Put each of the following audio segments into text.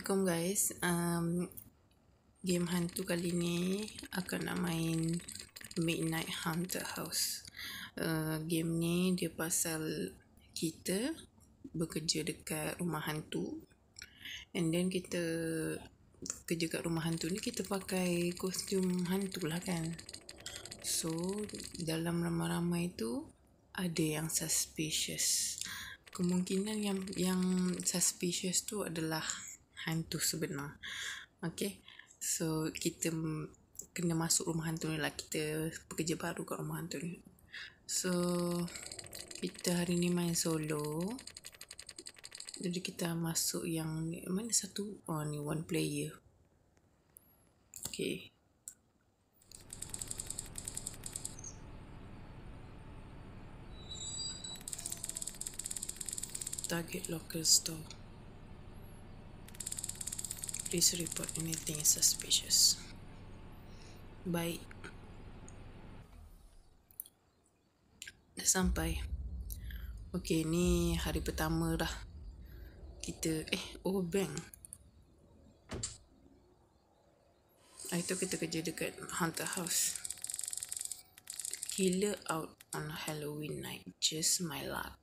Assalamualaikum guys. Game hantu kali ni akan nak main Midnight Haunted House. Game ni dia pasal kita bekerja dekat rumah hantu, and then kita kerja kat rumah hantu ni kita pakai kostum hantu lah kan. So dalam ramai-ramai tu ada yang suspicious. Kemungkinan yang suspicious tu adalah hantu sebenar. Okay, so kita kena masuk rumah hantu ni lah. Kita pekerja baru kat rumah hantu ni. So kita hari ni main solo. Jadi kita masuk yang mana satu? Oh ni one player. Okay, target local store. Please report anything suspicious. Baik, dah sampai. Okay, ni hari pertama dah. Kita bank. Itu kita kerja dekat haunted house. Killer out on Halloween night. Just my luck.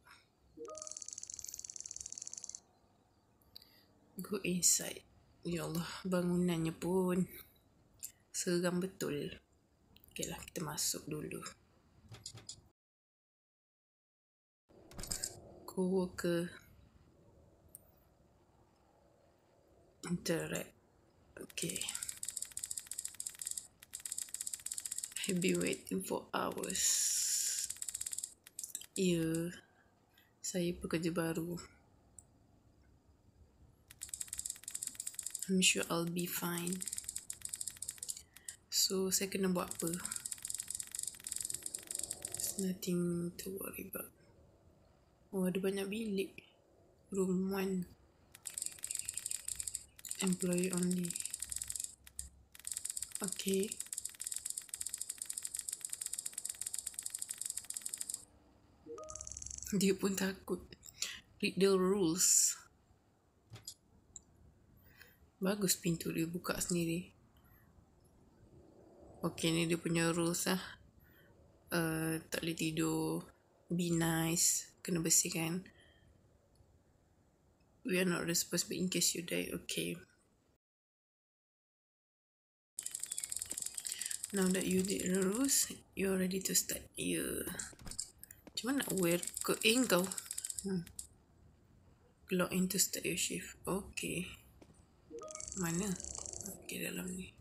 Go inside. Ya Allah, bangunannya pun seram betul. Okay lah, kita masuk dulu. Coworker. Interact. Okay. I've been waiting for hours. Ya, saya pekerja baru. I'm sure I'll be fine. So, saya kena buat apa? There's nothing to worry about. Oh, ada banyak bilik. Room 1. Employee only. Okay. Dia pun takut. Read the rules. Bagus pintu dia buka sendiri. Okay, ni dia punya rules lah. Tak boleh tidur. Be nice. Kena bersihkan. We are not responsible in case you die. Okay. Now that you did the rules, you are ready to start. Yeah. Macam mana nak wear ke kau? Log in to start your shift. Okay. Mana? Okay, dalam ni.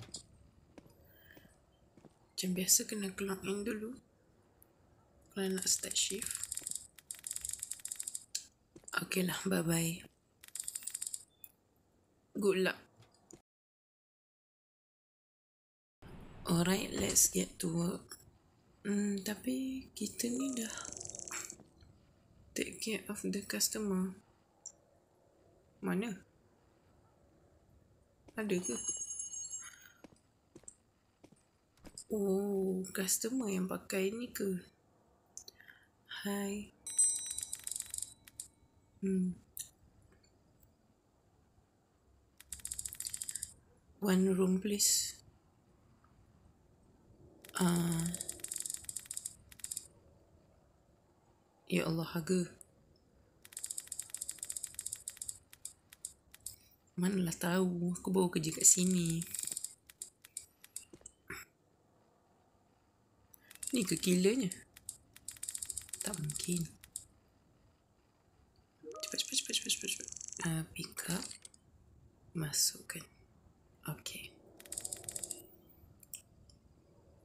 Macam biasa kena log in dulu kalau nak start shift. Okay lah, bye-bye. Good luck. Alright, let's get to work. Tapi kita ni dah take care of the customer. Mana? Ada ke? Oh, customer yang pakai ni ke? Hi. One room please. Ya Allah, harga. Manalah tahu, aku baru kerja kat sini. Ni ke killernya? Tak mungkin. Cepat. Pick up. Masukkan. Okay.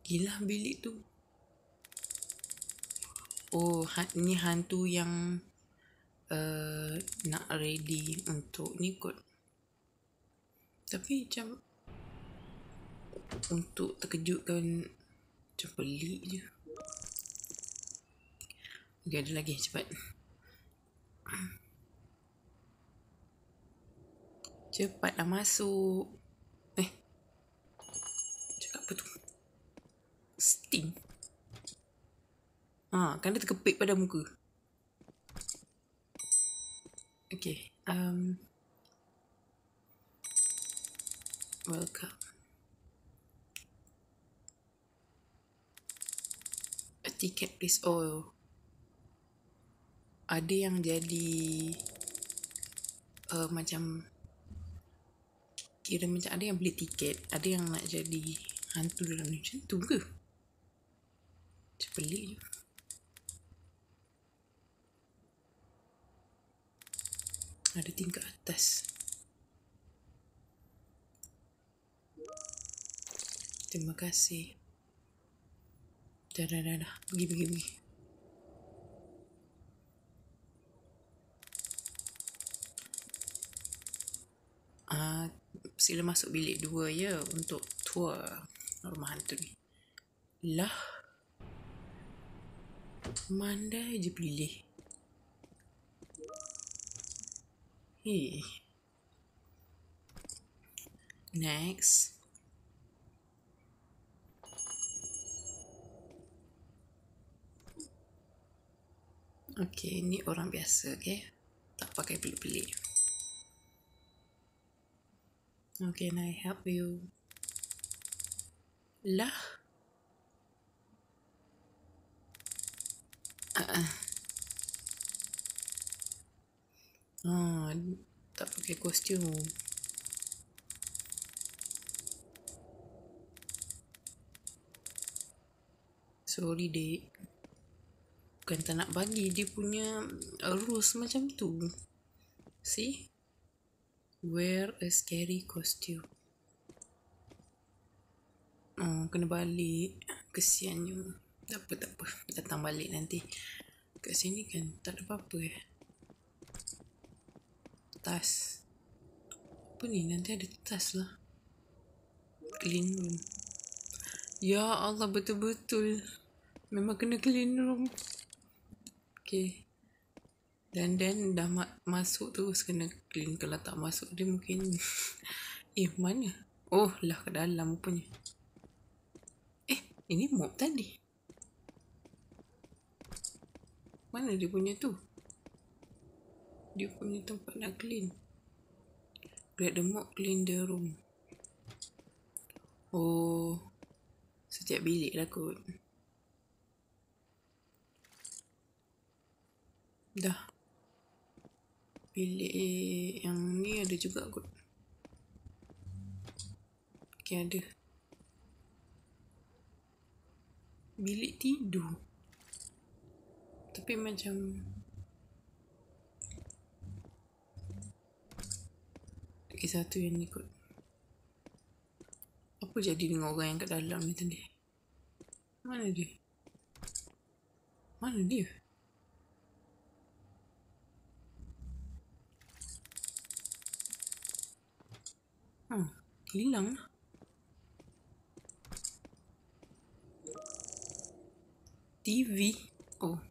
Gila bilik tu. Oh, ni hantu yang nak ready untuk ni kot. Tapi macam untuk terkejutkan, macam pelik je. Okay, ada lagi, cepat. Cepatlah masuk. Cakap apa tu? Sting. Kan dia terkepit pada muka. Okay. Welcome. A ticket please. Oh, ada yang jadi macam kira macam ada yang beli tiket, ada yang nak jadi hantu dalam ni. Macam tu ke? Macam pelik je. Ada tingkat atas. Terima kasih. Dah. Pergi. Sila masuk bilik 2 ya untuk tour rumah hantu ni. Lah, mandai je pilih. Next. Okay, ni orang biasa, okay? Tak pakai pelik-pelik. How can I help you? Lah. Tak pakai kostum. Sorry, dek. Bukan tak nak bagi, dia punya rules macam tu. See? Wear a scary costume. Kena balik. Kesiannya. Tak apa. Datang balik nanti. Kat sini kan tak ada apa-apa Tas. Apa ni? Nanti ada tas lah. Clean room. Ya Allah, betul-betul. Memang kena clean room. Okay. Dan dah masuk terus kena clean. Kalau tak masuk dia mungkin mana? Oh lah, ke dalam punya. Ini mob tadi. Mana dia punya tu? Dia punya tempat nak clean. Let the mob clean the room. Oh, setiap bilik lah kot. Dah. Bilik yang ni ada juga kot. Okay, ada. Bilik tidur. Tapi macam okay, satu yang ni kot. Apa jadi dengan orang yang kat dalam ni tadi? Mana dia? Hilang lah. TV. Oh.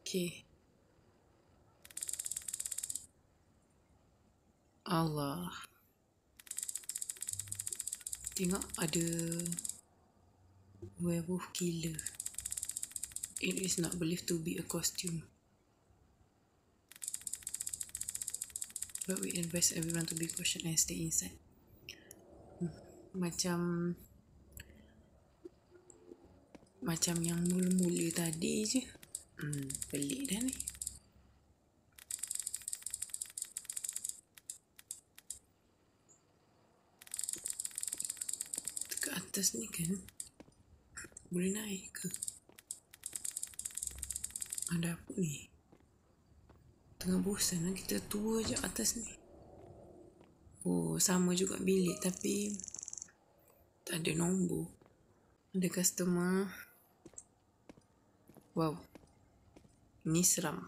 Okay. Allah. Tengok ada werewolf killer. It is not believed to be a costume. But we advise everyone to be cautious and stay inside. Macam yang mula-mula tadi je. Pelik dah ni. Dekat atas ni kan boleh naik ke? Ada apa ni? Tengah bosan lah kita tua je atas ni. Oh, sama juga bilik tapi tak ada nombor. Ada customer. Wow. Ni seram.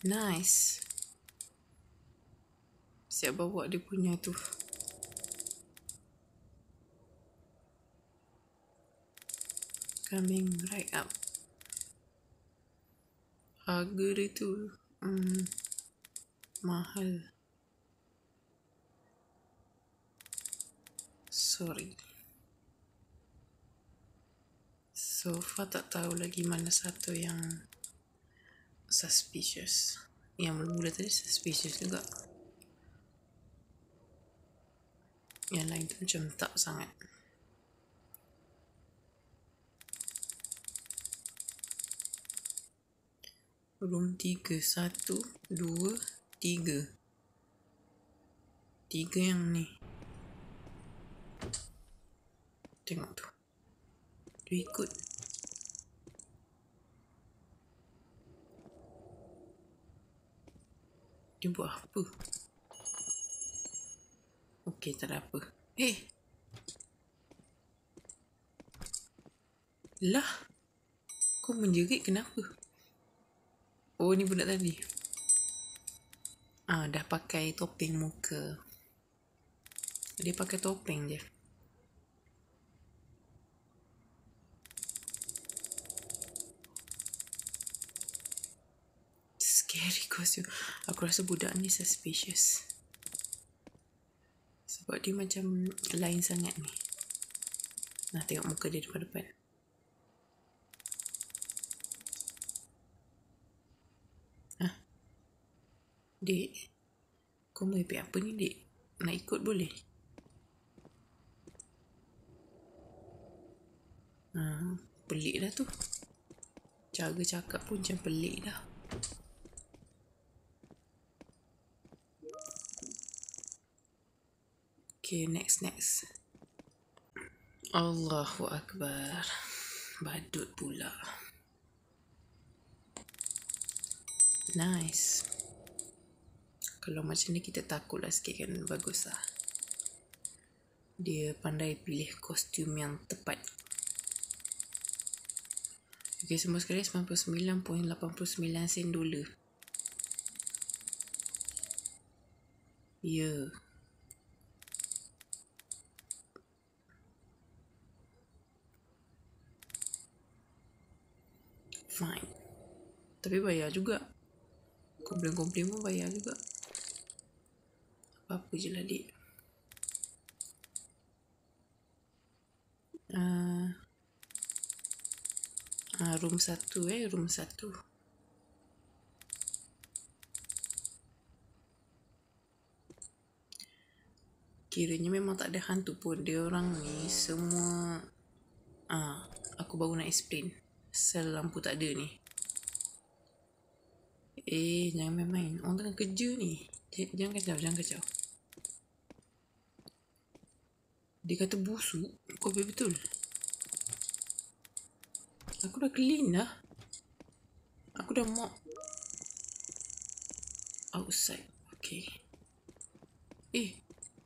Nice. Siap bawa dia punya tu. Coming right up. Harga dia tu mahal. Sorry. So far tak tahu lagi mana satu yang suspicious. Yang mula-mula tadi suspicious juga. Yang lain tu macam tak sangat. Room 3, 1, 2, 3. 3 yang ni. Tengok tu. Dia ikut. Dia buat apa? Okey, tak ada apa. Lah. Kau menjerit kenapa? Oh, ni budak tadi. Dah pakai topeng muka. Dia pakai topeng je. Scary costume. Aku rasa budak ni suspicious. Sebab dia macam lain sangat ni. Nah, tengok muka dia depan-depan. Dek, kau mau ipik apa ni, dek? Nak ikut boleh? Pelik dah tu. Cara cakap pun macam pelik dah. Okay, next. Allahu Akbar. Badut pula. Nice. Kalau macam ni kita takut lah sikit kan. Bagus lah. Dia pandai pilih kostum yang tepat. Okay, semua sekali 99.89 sen dolar. Ya. Fine. Tapi bayar juga. Komplain pun bayar juga. Apa-apa je lah, dek. Room 1 room 1. Kiranya memang tak ada hantu pun. Dia orang ni semua aku baru nak explain. Sel lampu tak ada ni. Jangan main-main. Orang tengah kerja ni. Jangan kacau. Dia kata busuk. Kau betul. Aku dah clean dah. Aku dah mop outside. Okay.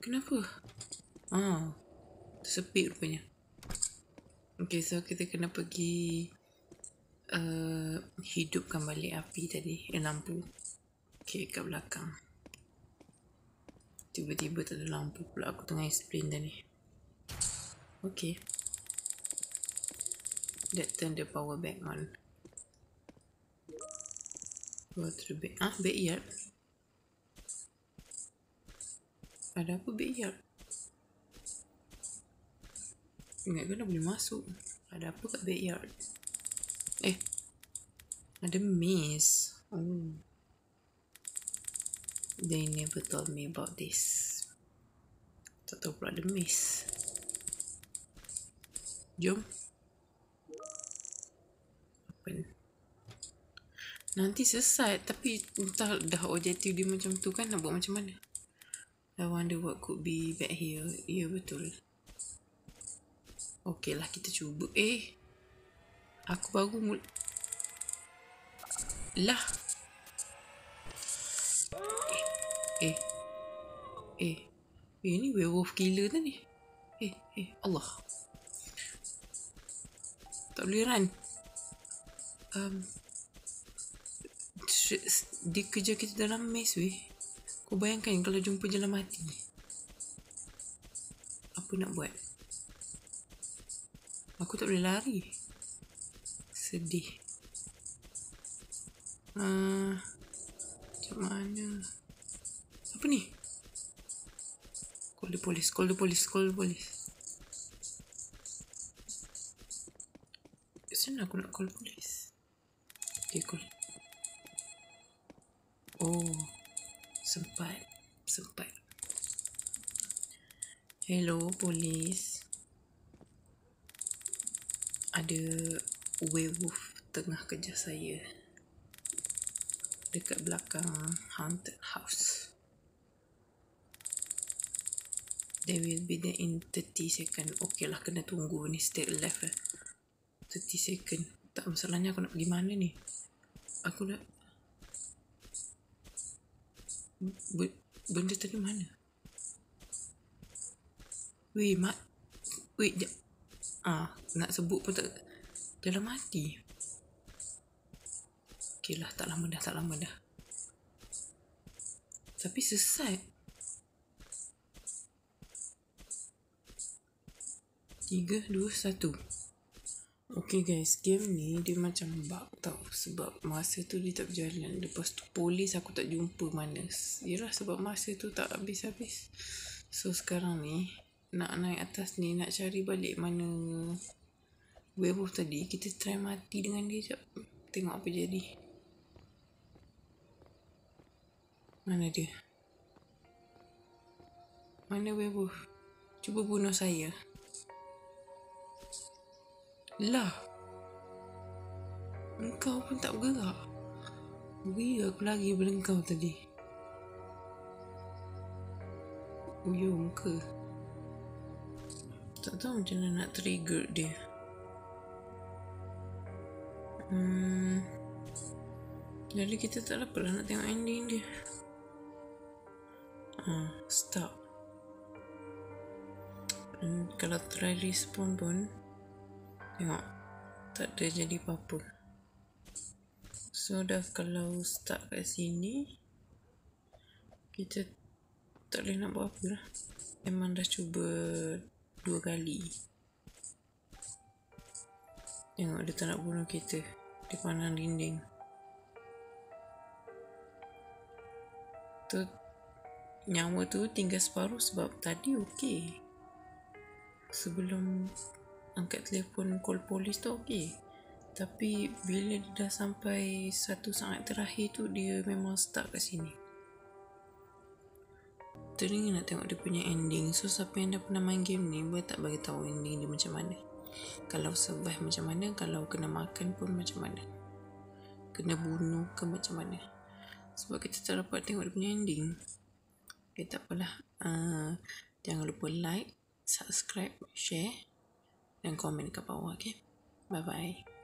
Kenapa? Tersepit rupanya. Okay, so kita kena pergi hidupkan balik api tadi. Lampu. Okay, kat belakang. Tiba-tiba tak ada lampu pula. Aku tengah explain tadi. Okay. That turn the power back on. Go to the back. Backyard. Ada apa backyard? Ingat kan dah boleh masuk. Ada apa kat backyard? Ada maze. They never told me about this. Tak tahu pula ada maze. Jom. Open. Nanti sesat. Tapi entah dah objektif dia macam tu kan. Nak buat macam mana? I wonder what could be back here. Ya, betul. Okey lah, kita cuba. Aku baru lah. Ni werewolf killer tadi. Allah. Tak boleh run. Dia kejar kita dalam maze weh. Kau bayangkan kalau jumpa jalan mati. Apa nak buat? Aku tak boleh lari. Sedih. Macam mana? Apa ni? Call the police. Macam mana aku nak call police? Okay, call. Oh, sempat. Hello, polis. Ada werewolf tengah kejar saya dekat belakang haunted house. They will be there in 30 second. Okay lah, kena tunggu ni, stay alive 30 second. Tak, masalahnya aku nak pergi mana ni? Aku nak benda tadi mana? Wait, nak sebut pun tak, dalam hati. Okay lah, tak lama dah. Tapi sesat. 3, 2, 1. Okay guys, game ni dia macam bug tau. Sebab masa tu dia tak berjalan. Lepas tu polis aku tak jumpa mana. Yelah, sebab masa tu tak habis-habis. So sekarang ni nak naik atas ni, nak cari balik mana werewolf tadi. Kita try mati dengan dia jap. Tengok apa jadi. Mana dia? Mana werewolf? Cuba bunuh saya. Lah, engkau pun tak bergerak. Aku lagi daripada engkau tadi. Uyum ke? Tak tahu macam mana nak trigger dia. Jadi kita tak dapat lah nak tengok ending dia. Stop. Kalau try respawn pun, tengok, tak ada jadi apa-apa. So dah, kalau start kat sini, kita tak boleh nak buat apa lah. Memang dah cuba 2 kali. Tengok, dia tak nak bunuh kita. Dia pandang dinding. Tu, nyawa tu tinggal separuh sebab tadi okey. Sebelum angkat telefon call polis tu okey. Tapi bila dia dah sampai satu saat terakhir tu, dia memang stuck kat sini. Teringin nak tengok dia punya ending. So siapa yang dah pernah main game ni, boleh tak bagi tahu ending dia macam mana? Kalau survive macam mana? Kalau kena makan pun macam mana? Kena bunuh ke macam mana? Sebab kita tak dapat tengok dia punya ending. Okay, tak apalah. Jangan lupa like, subscribe, share dan komen kat bawah. Okay, bye bye.